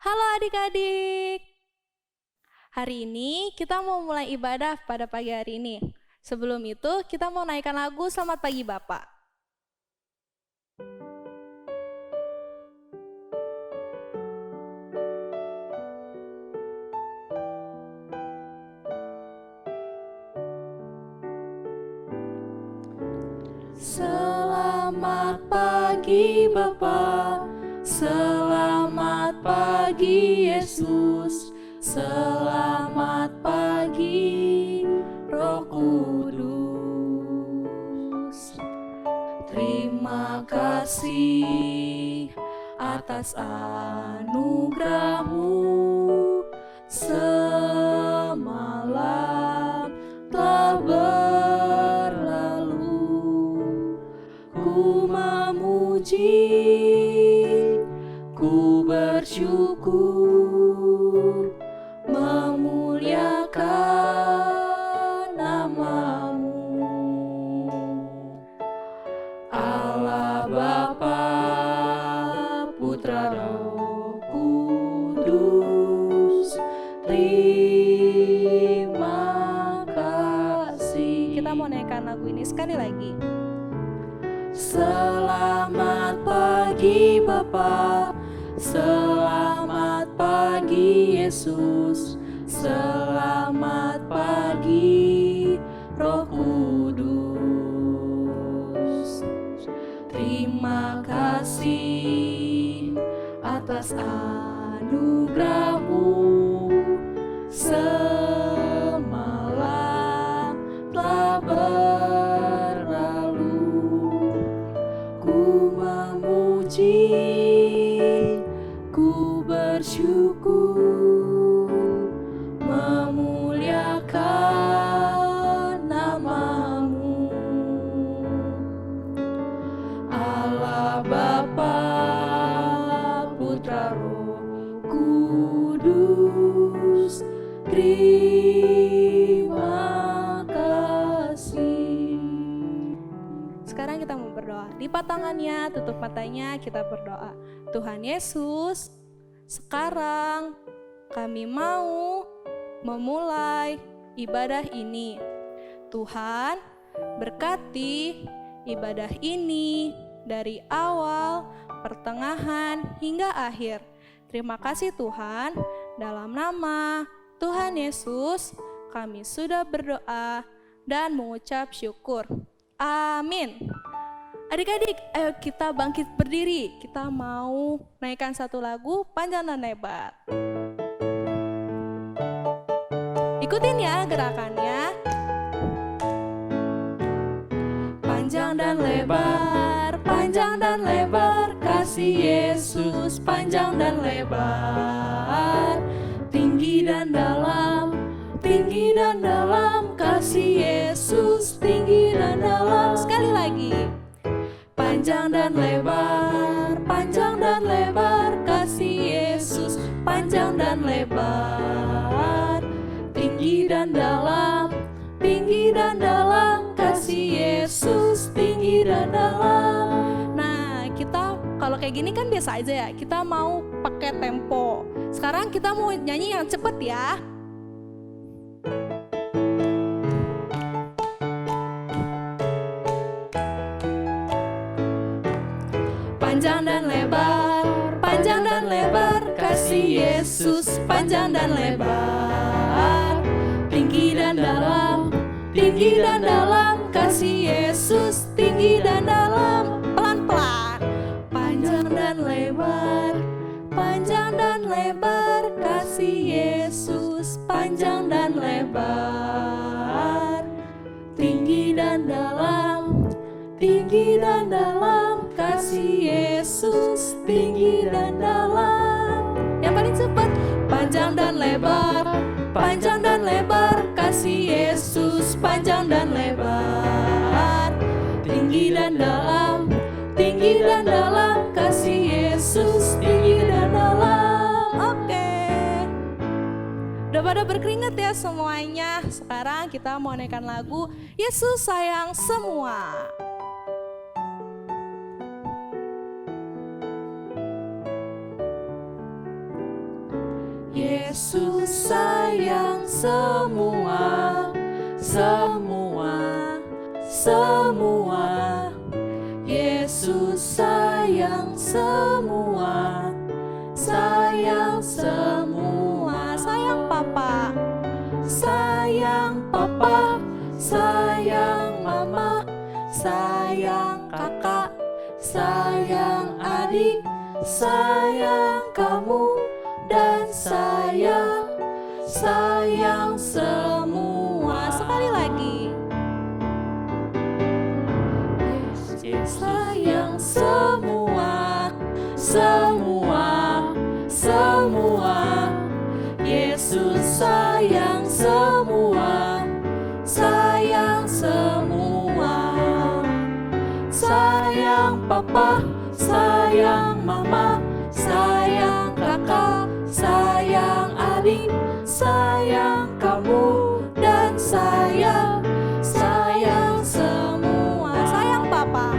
Halo adik-adik. Hari ini kita mau mulai ibadah pada pagi hari ini. Sebelum itu kita mau naikkan lagu Selamat Pagi Bapak. Selamat pagi Bapa, selamat pagi Yesus, selamat pagi Roh Kudus. Terima kasih atas anugerah-Mu, semalam telah berlalu. Ku memuji, ku bersyukur, memuliakan nama-Mu. Allah Bapa, Putra Roh Kudus, terima kasih. Kita mau naikkan lagu ini sekali lagi. Selamat pagi Bapa, selamat pagi Yesus, selamat pagi Roh Kudus. Terima kasih atas anugerah-Mu, semalam telah berlalu. Ku memuji, ku bersyukur, memuliakan nama-Mu. Allah Bapa, Putra Roh Kudus, terima kasih. Sekarang kita mau berdoa. Lipat tangannya, tutup matanya, kita berdoa. Tuhan Yesus, sekarang kami mau memulai ibadah ini. Tuhan, berkati ibadah ini dari awal, pertengahan, hingga akhir. Terima kasih Tuhan, dalam nama Tuhan Yesus, kami sudah berdoa dan mengucap syukur. Amin. Adik-adik, ayo kita bangkit berdiri. Kita mau naikkan satu lagu panjang dan lebar. Ikutin ya gerakannya. Panjang dan lebar, kasih Yesus panjang dan lebar. Tinggi dan dalam, kasih Yesus tinggi dan dalam. Sekali lagi. Panjang dan lebar, kasih Yesus panjang dan lebar. Tinggi dan dalam, kasih Yesus tinggi dan dalam. Nah, kita kalau kayak gini kan biasa aja ya. Kita mau pakai tempo. Sekarang kita mau nyanyi yang cepet ya. Panjang dan lebar, kasih Yesus panjang dan lebar. Tinggi dan dalam, kasih Yesus tinggi dan dalam. Pelan-pelan. Panjang dan lebar, kasih Yesus panjang dan lebar. Tinggi dan dalam, kasih Yesus tinggi dan dalam. Yang paling cepat. Panjang dan lebar, kasih Yesus panjang dan lebar. Tinggi dan dalam, kasih Yesus tinggi dan dalam. Oke. Udah pada berkeringat ya semuanya. Sekarang kita mau naikkan lagu Yesus Sayang Semua. Yesus sayang semua, semua, semua. Yesus sayang semua, sayang semua. Sayang Papa, sayang Papa, sayang Mama, sayang kakak, sayang adik, sayang kamu, dan sayang semua. Sekali lagi. Sayang semua, semua, semua. Yesus sayang semua, sayang semua. Sayang Papa, sayang Mama, sayang kakak, sayang adik, sayang kamu, dan sayang semua. Sayang Papa,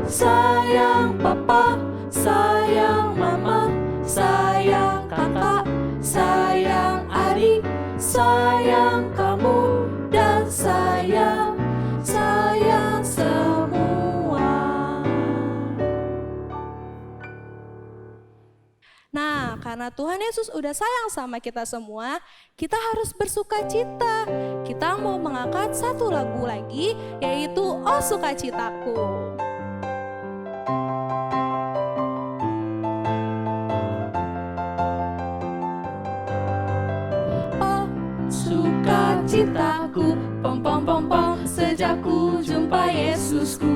sayang Papa, sayang Mama, sayang kakak, sayang adik, sayang kamu, dan sayang semua. Nah, karena Tuhan Yesus udah sayang sama kita semua, kita harus bersuka cita. Kita mau mengangkat satu lagu lagi, yaitu Oh Sukacitaku. Oh sukacitaku, pom pom pom pom, sejak ku jumpa Yesusku.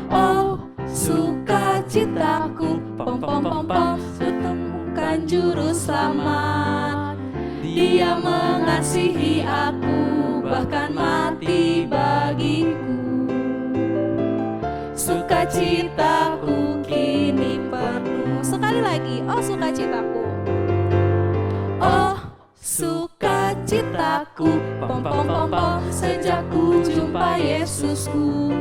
Oh sukacitaku, pom pom pom pom, kutemukan juru selamat. Dia mengasihi aku, bahkan mati bagiku. Sukacitaku kini penuh. Sekali lagi, oh sukacitaku. Oh sukacitaku, pom pom pom pom, sejak ku jumpa Yesusku.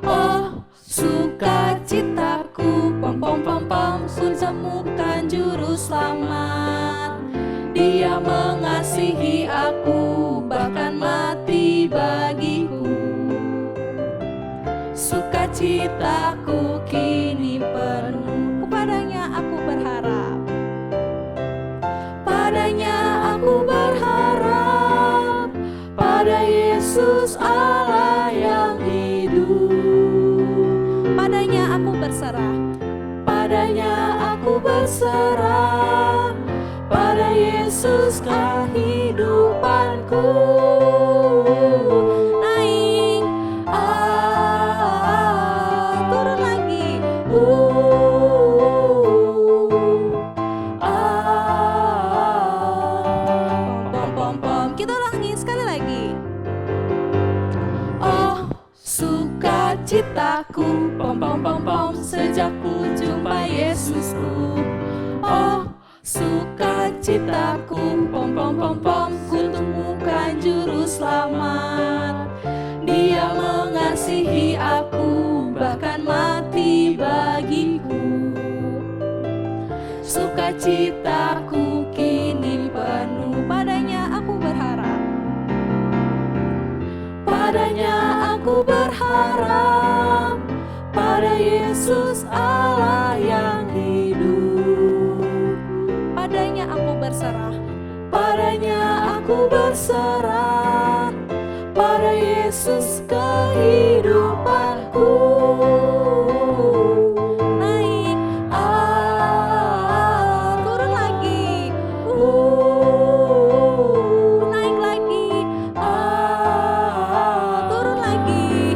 Oh sukacitaku, pom pom pom pom, ku temukan juru selamat. Dia mengasihi aku, bahkan mati bagiku. Sukacitaku kini penuh. Kepadanya aku berharap, padanya aku berharap, pada Yesus Allah yang hidup. Padanya aku berserah, padanya aku berserah, pada Yesus kehidupanku. Naik, turun lagi. Pom pom pom, kita ulangi sekali lagi. Oh sukacitaku, pom pom pom pom, sejak ku jumpa Yesusku. Oh sukacitaku, pom pom pom pom, ku temukan juru selamat. Dia mengasihi aku, bahkan mati bagiku. Sukacitaku kini penuh, padanya aku berharap, padanya aku berharap, pada Yesus Allah yang hidup. Padanya aku berserah, padanya aku berserah, pada Yesus kehidupanku. Naik, turun lagi, naik lagi, turun lagi,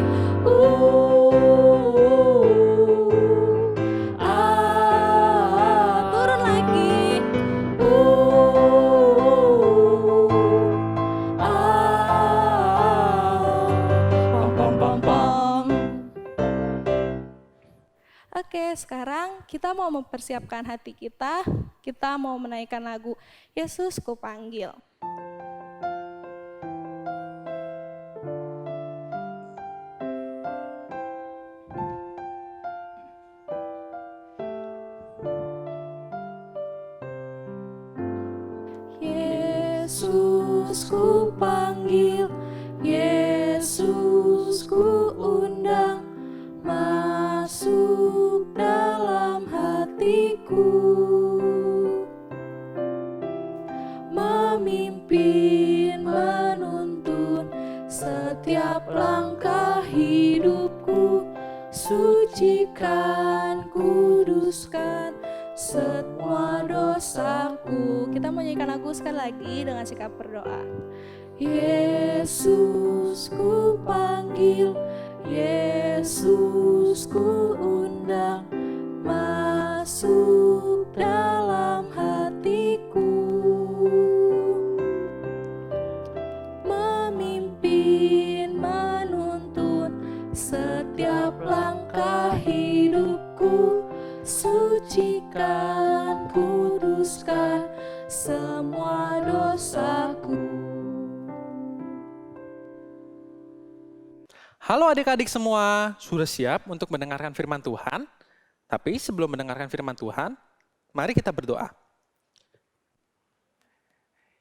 turun lagi, pom pom pom pom. Oke, sekarang kita mau mempersiapkan hati kita. Kita mau menaikkan lagu Yesus Kupanggil. Yesus ku panggil, Yesus ku undang, masuk dalam hatiku, memimpin, menuntun setiap langkah hidupku, sucikan, kuduskan semua dosaku. Kita mau nyanyikan lagu sekali lagi dengan sikap berdoa. Yesus ku panggil, Yesus ku undang, masuk dalam hatiku, memimpin, menuntun setiap langkah hidupku, sucikan, kuduskan semua dosaku. Halo adik-adik semua, sudah siap untuk mendengarkan firman Tuhan? Tapi sebelum mendengarkan firman Tuhan, mari kita berdoa.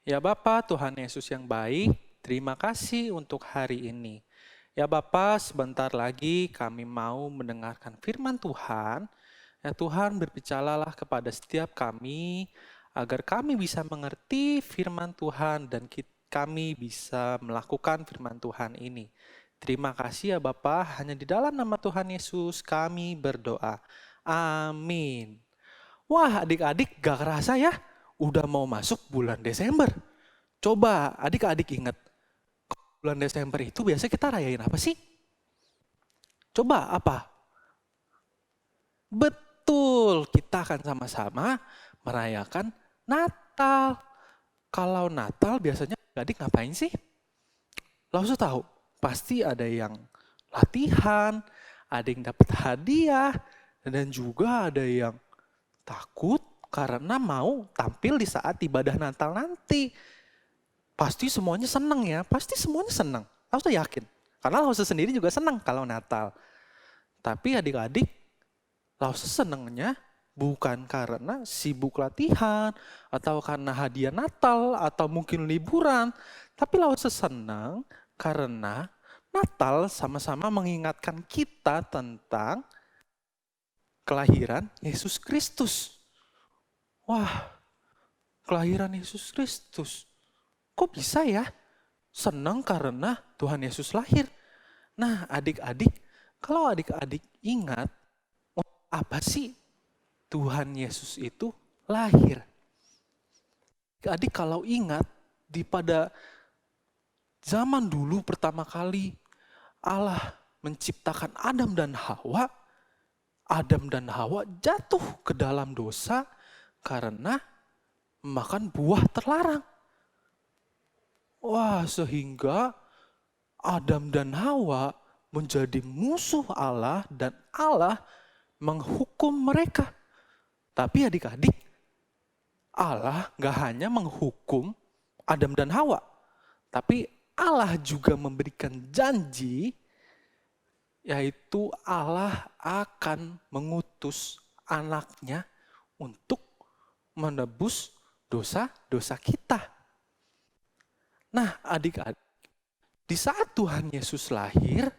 Ya Bapa, Tuhan Yesus yang baik, terima kasih untuk hari ini. Ya Bapa, sebentar lagi kami mau mendengarkan firman Tuhan. Ya Tuhan, berbicaralah kepada setiap kami, agar kami bisa mengerti firman Tuhan dan kami bisa melakukan firman Tuhan ini. Terima kasih ya Bapa, hanya di dalam nama Tuhan Yesus kami berdoa. Amin. Wah adik-adik gak kerasa ya, udah mau masuk bulan Desember. Coba adik-adik ingat, bulan Desember itu biasa kita rayain apa sih? Coba apa? Betul, kita akan sama-sama merayakan Natal. Kalau Natal biasanya adik ngapain sih? Lo usah tahu? Pasti ada yang latihan, ada yang dapat hadiah, dan juga ada yang takut karena mau tampil di saat ibadah Natal nanti. Pasti semuanya senang ya, pasti semuanya senang. Lausa yakin, karena Lausa sendiri juga senang kalau Natal. Tapi adik-adik, Lausa senangnya bukan karena sibuk latihan, atau karena hadiah Natal, atau mungkin liburan. Tapi Lausa senang karena Natal sama-sama mengingatkan kita tentang kelahiran Yesus Kristus. Wah, kelahiran Yesus Kristus. Kok bisa ya? Senang karena Tuhan Yesus lahir. Nah, adik-adik, kalau adik-adik ingat, apa sih Tuhan Yesus itu lahir? Adik kalau ingat, pada zaman dulu pertama kali Allah menciptakan Adam dan Hawa jatuh ke dalam dosa karena makan buah terlarang. Wah, sehingga Adam dan Hawa menjadi musuh Allah dan Allah menghukum mereka. Tapi adik-adik, Allah gak hanya menghukum Adam dan Hawa, tapi Allah juga memberikan janji, yaitu Allah akan mengutus anaknya untuk menebus dosa-dosa kita. Nah adik-adik, di saat Tuhan Yesus lahir,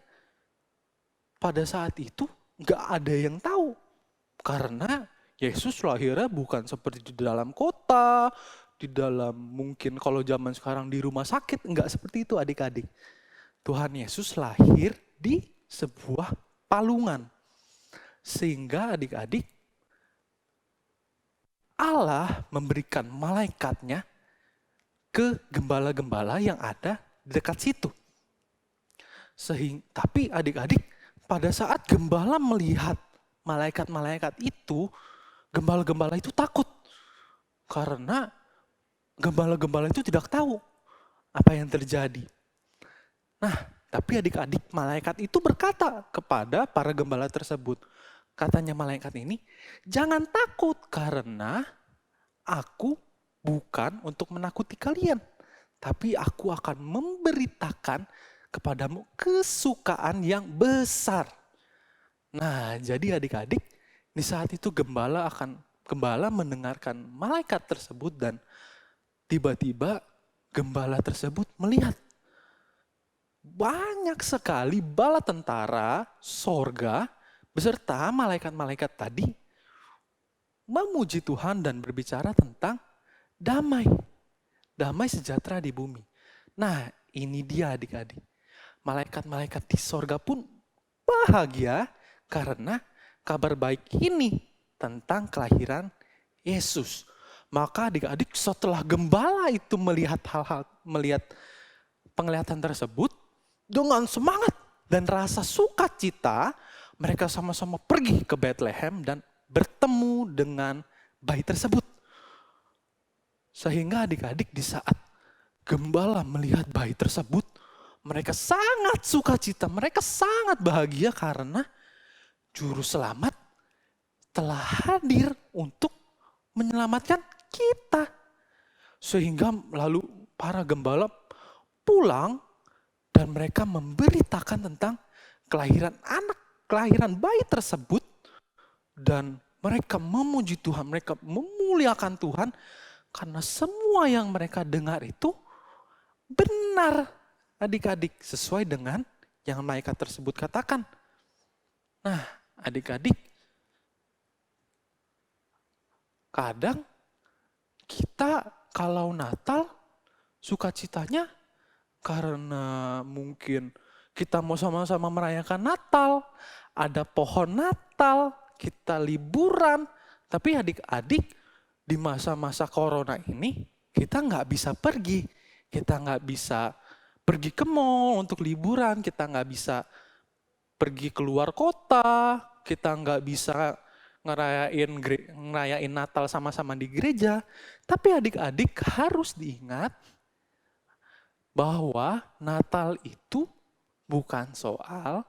pada saat itu gak ada yang tahu. Karena Yesus lahirnya bukan seperti di dalam kota, di dalam mungkin kalau zaman sekarang di rumah sakit, enggak seperti itu adik-adik. Tuhan Yesus lahir di sebuah palungan. Sehingga adik-adik, Allah memberikan malaikatnya ke gembala-gembala yang ada di dekat situ. Tapi adik-adik, pada saat gembala melihat malaikat-malaikat itu, gembala-gembala itu takut. Karena gembala-gembala itu tidak tahu apa yang terjadi. Nah, tapi adik-adik, malaikat itu berkata kepada para gembala tersebut. Katanya malaikat ini, jangan takut karena aku bukan untuk menakuti kalian. Tapi aku akan memberitakan kepadamu kesukaan yang besar. Nah, jadi adik-adik, di saat itu gembala mendengarkan malaikat tersebut dan tiba-tiba gembala tersebut melihat banyak sekali bala tentara sorga beserta malaikat-malaikat tadi memuji Tuhan dan berbicara tentang damai. Damai sejahtera di bumi. Nah, ini dia adik-adik. Malaikat-malaikat di sorga pun bahagia karena kabar baik ini tentang kelahiran Yesus. Maka adik-adik setelah gembala itu melihat penglihatan tersebut, dengan semangat dan rasa sukacita, mereka sama-sama pergi ke Bethlehem dan bertemu dengan bayi tersebut. Sehingga adik-adik di saat gembala melihat bayi tersebut, mereka sangat sukacita, mereka sangat bahagia karena juru selamat telah hadir untuk menyelamatkan kita. Sehingga lalu para gembala pulang dan mereka memberitakan tentang kelahiran bayi tersebut. Dan mereka memuji Tuhan, mereka memuliakan Tuhan karena semua yang mereka dengar itu benar adik-adik sesuai dengan yang malaikat tersebut katakan. Nah adik-adik, kadang kita kalau Natal sukacitanya karena mungkin kita mau sama-sama merayakan Natal, ada pohon Natal, kita liburan. Tapi adik-adik di masa-masa corona ini kita nggak bisa pergi. Kita nggak bisa pergi ke mall untuk liburan, kita nggak bisa pergi keluar kota, kita nggak bisa ngerayain Natal sama-sama di gereja. Tapi adik-adik harus diingat bahwa Natal itu bukan soal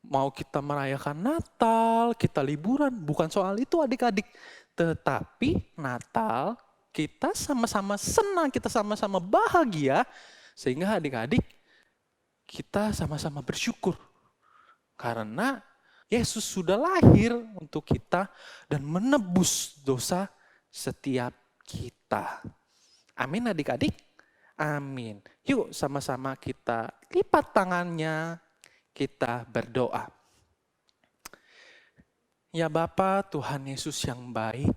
mau kita merayakan Natal, kita liburan, bukan soal itu adik-adik. Tetapi Natal kita sama-sama senang, kita sama-sama bahagia. Sehingga adik-adik kita sama-sama bersyukur. Karena Yesus sudah lahir untuk kita dan menebus dosa setiap kita. Amin adik-adik? Amin. Yuk sama-sama kita lipat tangannya, kita berdoa. Ya Bapa, Tuhan Yesus yang baik,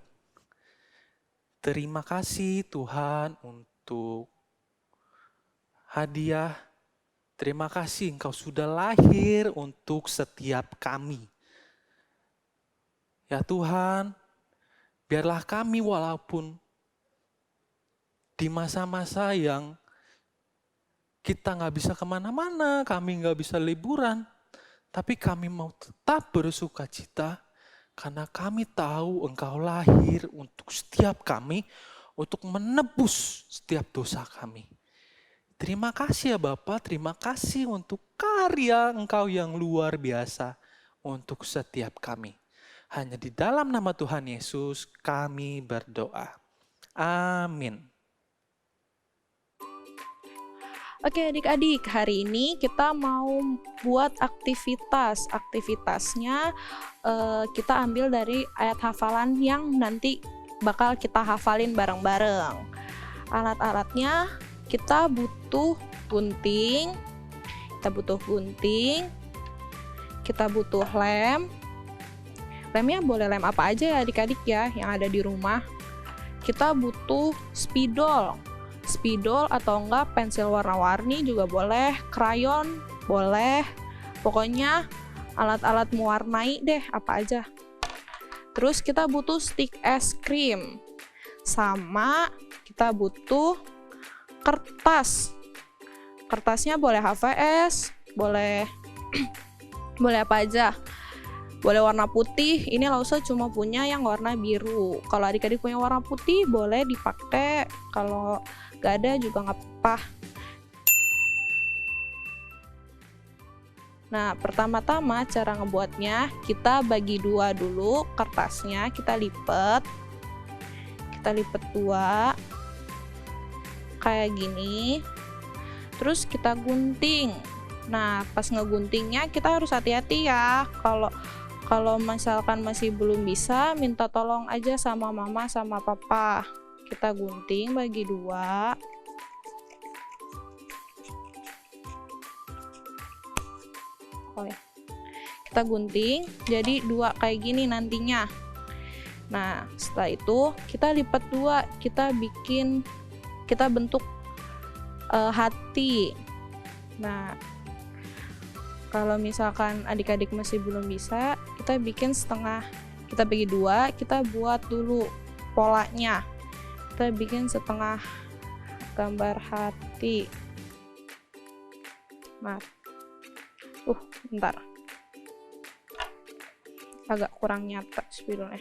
terima kasih Tuhan untuk hadiah. Terima kasih Engkau sudah lahir untuk setiap kami. Ya Tuhan, biarlah kami walaupun di masa-masa yang kita nggak bisa kemana-mana, kami nggak bisa liburan, tapi kami mau tetap bersukacita karena kami tahu Engkau lahir untuk setiap kami, untuk menebus setiap dosa kami. Terima kasih ya Bapa, terima kasih untuk karya Engkau yang luar biasa untuk setiap kami. Hanya di dalam nama Tuhan Yesus kami berdoa. Amin. Oke adik-adik, hari ini kita mau buat aktivitas. Aktivitasnya kita ambil dari ayat hafalan yang nanti bakal kita hafalin bareng-bareng. Alat-alatnya kita butuh gunting, kita butuh lem. Lemnya boleh lem apa aja ya adik-adik ya yang ada di rumah. Kita butuh spidol atau enggak pensil warna-warni juga boleh, krayon boleh, pokoknya alat-alat mewarnai deh apa aja. Terus kita butuh stik es krim, sama kita butuh kertasnya boleh HVS, boleh boleh apa aja. Boleh warna putih, ini Lausa cuma punya yang warna biru. Kalau adik-adik punya warna putih boleh dipakai, kalau gak ada juga gak apa-apa. Nah pertama-tama cara ngebuatnya, kita bagi dua dulu kertasnya, kita lipat dua kayak gini, terus kita gunting. Nah pas ngeguntingnya kita harus hati-hati ya, kalau misalkan masih belum bisa, minta tolong aja sama mama sama papa. Kita gunting bagi dua. Kita gunting jadi 2 kayak gini nantinya. Nah, setelah itu kita lipat 2, kita bentuk hati. Nah, kalau misalkan adik-adik masih belum bisa, kita bikin setengah, kita bagi 2, kita buat dulu polanya. Kita bikin setengah gambar hati. Nah, bentar, agak kurang nyata spidolnya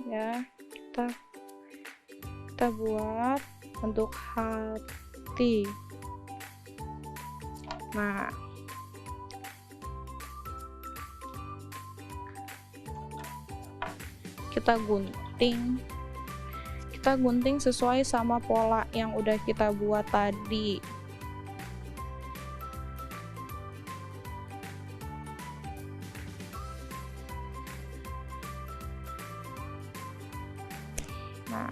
ya. Kita buat bentuk hati. Nah, kita gunting sesuai sama pola yang udah kita buat tadi. Nah,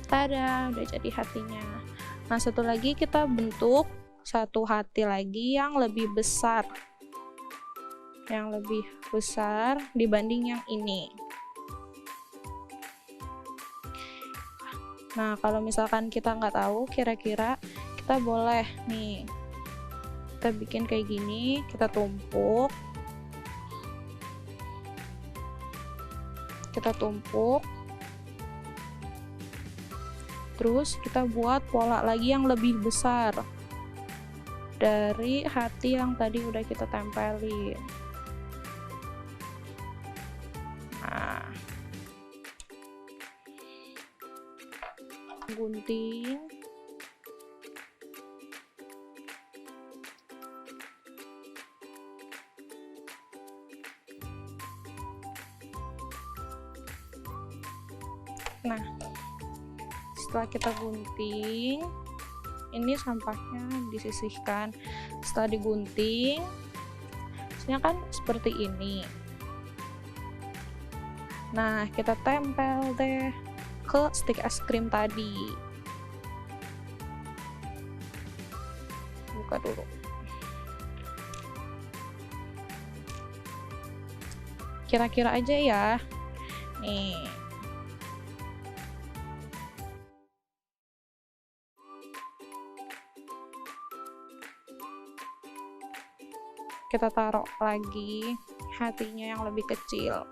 tada, udah jadi hatinya. Nah, satu lagi kita bentuk satu hati lagi yang lebih besar, dibanding yang ini. Nah, kalau misalkan kita nggak tahu kira-kira, kita boleh nih, kita bikin kayak gini, kita tumpuk, terus kita buat pola lagi yang lebih besar dari hati yang tadi udah kita tempelin. Nah, gunting, nah setelah kita gunting, ini sampahnya disisihkan. Setelah digunting, hasilnya kan seperti ini. Nah, kita tempel deh ke stik es krim tadi. Buka dulu. Kira-kira aja ya. Nih. Kita taruh lagi hatinya yang lebih kecil.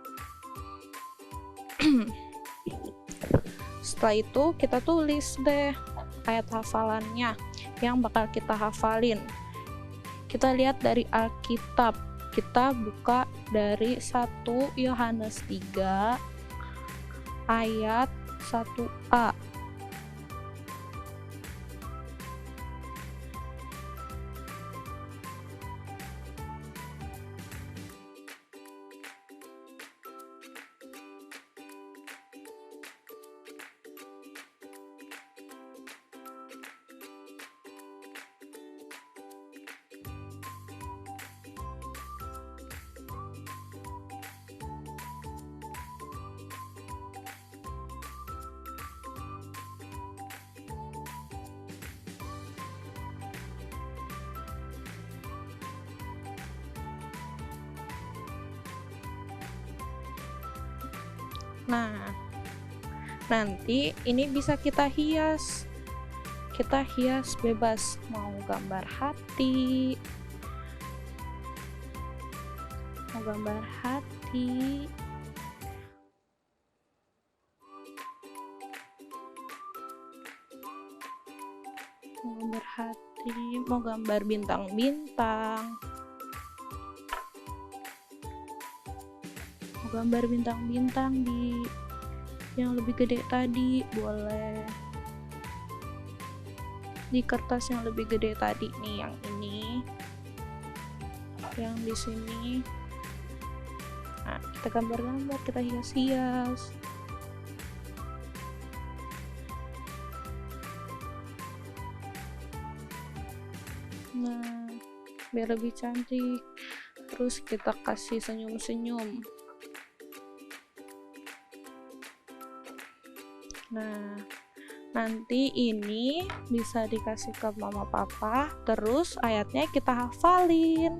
Setelah itu kita tulis deh ayat hafalannya yang bakal kita hafalin. Kita lihat dari Alkitab, kita buka dari 1 Yohanes 3 ayat 1a. Nah, nanti ini bisa kita hias. Kita hias bebas, mau gambar hati, mau gambar hati, mau gambar bintang-bintang, gambar bintang-bintang di yang lebih gede tadi, boleh di kertas yang lebih gede tadi nih, yang ini, yang di sini. Nah, kita gambar-gambar, kita hias-hias. Nah, biar lebih cantik. Terus kita kasih senyum-senyum. Nah, Nanti ini bisa dikasih ke mama papa, terus ayatnya kita hafalin.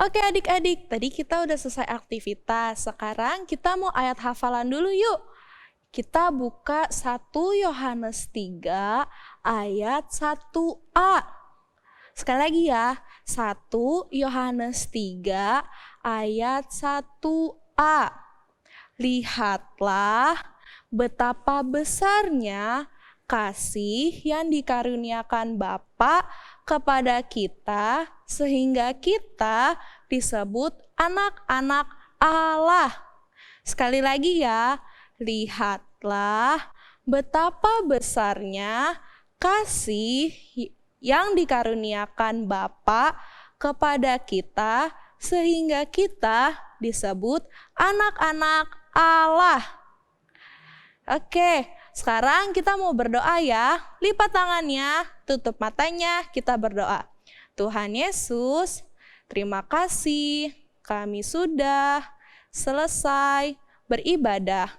Oke adik-adik, tadi kita udah selesai aktivitas. Sekarang kita mau ayat hafalan dulu yuk. Kita buka 1 Yohanes 3 ayat 1a. Sekali lagi ya, 1 Yohanes 3 ayat 1a. Lihatlah betapa besarnya kasih yang dikaruniakan Bapa kepada kita sehingga kita disebut anak-anak Allah. Sekali lagi ya, lihatlah betapa besarnya kasih yang dikaruniakan Bapa kepada kita sehingga kita disebut anak-anak Allah. Oke, sekarang kita mau berdoa ya. Lipat tangannya, tutup matanya, kita berdoa. Tuhan Yesus, terima kasih kami sudah selesai beribadah.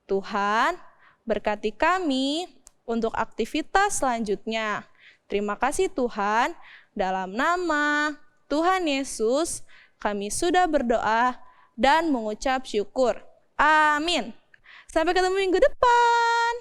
Tuhan, berkati kami untuk aktivitas selanjutnya. Terima kasih Tuhan, dalam nama Tuhan Yesus kami sudah berdoa dan mengucap syukur. Amin. Sampai ketemu minggu depan.